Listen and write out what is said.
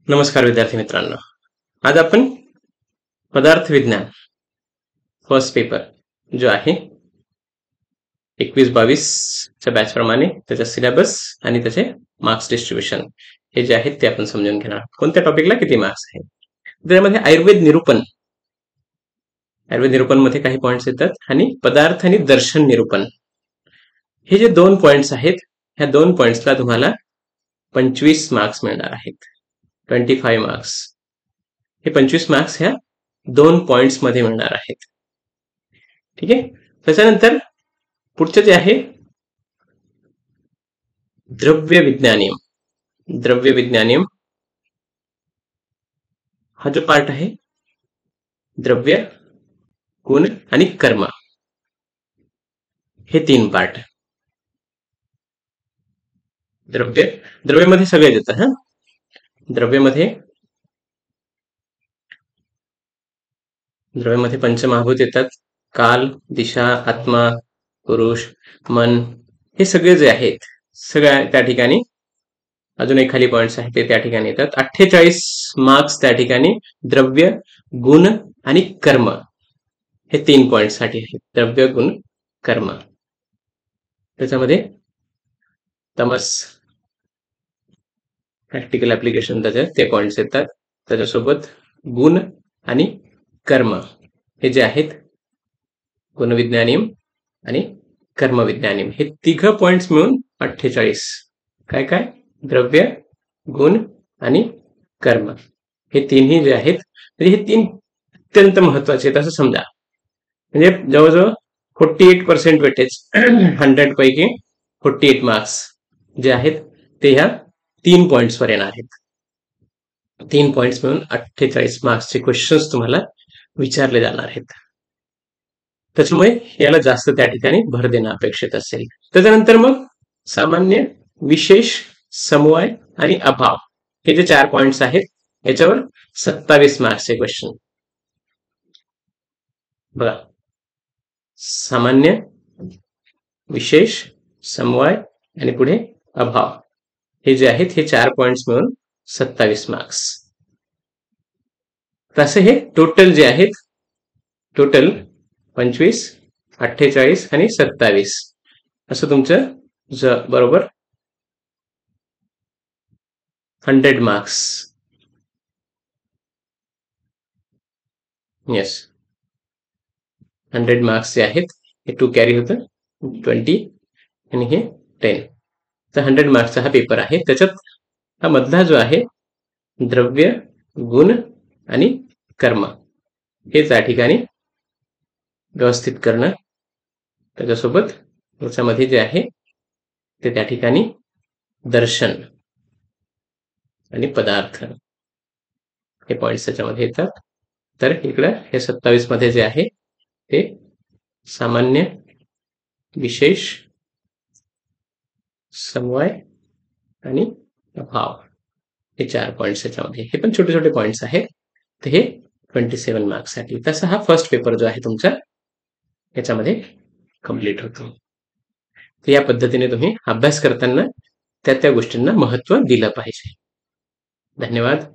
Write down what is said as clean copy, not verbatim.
नमस्कार विद्यार्थी मित्रांनो, आज आपण पदार्थ विज्ञान फर्स्ट पेपर जो आहे 21-22 च्या बॅच प्रमाणे त्याचा सिलेबस आणि त्याचे मार्क्स डिस्ट्रीब्युशन हे जे आहेत ते आपण समजून घेणार आहोत. कोणत्या टॉपिकला किती मार्क्स आहेत. त्यामध्ये आयुर्वेद निरूपण मध्ये काही पॉइंट्स येतात आणि पदार्थ आणि दर्शन निरूपण हे जे 2 पॉइंट्स आहेत, ह्या 2 पॉइंट्सला तुम्हाला 25 मार्क्स मिळणार आहेत. 25 मार्क्स हे 25 मार्क्स ह्या 2 पॉइंट्स मध्ये मिळणार आहेत. ठीक आहे. त्याच्यानंतर पुढचे जे आहे द्रव्य विज्ञानियम हा जो पार्ट आहे, द्रव्य, गुण आणि कर्म हे 3 पार्ट. द्रव्यमध्ये सगळे येतात. हा, द्रव्यमध्ये पंचमहाभूत येतात. काल, दिशा, आत्मा, पुरुष, मन हे सगळे जे आहेत सगळ्या त्या ठिकाणी. अजून एक खाली पॉइंट्स आहेत ते त्या ठिकाणी येतात. 48 मार्क्स त्या ठिकाणी द्रव्य, गुण आणि कर्म हे 3 पॉइंट साठी आहेत. द्रव्य, गुण, कर्म. त्याच्यामध्ये तमस प्रॅक्टिकल ऍप्लिकेशन त्याच्यात ते पॉइंट्स येतात. त्याच्यासोबत गुण आणि कर्म हे जे आहेत, गुणविज्ञानियम आणि कर्मविज्ञानियम हे 3 पॉइंट्स मिळून 48. काय द्रव्य, गुण आणि कर्म हे 3ही जे आहेत, म्हणजे हे 3 अत्यंत महत्वाचे आहेत असं समजा. म्हणजे जवळजवळ 48% वेटेज 100 पैकी 48 मार्क्स जे आहेत ते ह्या 3 पॉइंट्स वर येणार आहेत. 3 पॉइंट्स मिळून 48 मार्क्सचे क्वेश्चन्स तुम्हाला विचारले जाणार आहेत. त्याच्यामुळे याला जास्त त्या ठिकाणी भर देणं अपेक्षित असेल. त्याच्यानंतर मग सामान्य, विशेष, समवाय आणि अभाव हे जे 4 पॉइंट्स आहेत याच्यावर 27 मार्क्सचे क्वेश्चन. बघा, सामान्य, विशेष, समवाय आणि पुढे अभाव हे जे आहेत हे 4 पॉइंट्स मिळून 27 मार्क्स. तसे हे टोटल जे आहेत, टोटल 25, 48 आणि 27 असं तुमचं बरोबर 100 मार्क्स. येस, 100 मार्क्स जे आहेत हे 2 कॅरी होतं, 20 आणि हे 10. तर 100 मार्क्सचा हा पेपर आहे. त्याच्यात हा मधला जो आहे द्रव्य, गुण आणि कर्म हे त्या ठिकाणी व्यवस्थित करणं. त्याच्यासोबत याच्यामध्ये जे आहे ते त्या ठिकाणी दर्शन आणि पदार्थ हे पॉइंट्स त्याच्यामध्ये येतात. तर इकडं हे 27 मध्ये जे आहे ते सामान्य, विशेष, समवाय आणि अभाव हे 4 पॉइंट्स याच्यामध्ये. हे पण छोटे छोटे पॉइंट्स आहेत. तर हे 27 मार्क्स साठी. तसा हा फर्स्ट पेपर जो आहे तुमचा याच्यामध्ये कंप्लीट होतो. तर या पद्धतीने तुम्ही अभ्यास करताना त्या गोष्टींना महत्त्व दिलं पाहिजे. धन्यवाद.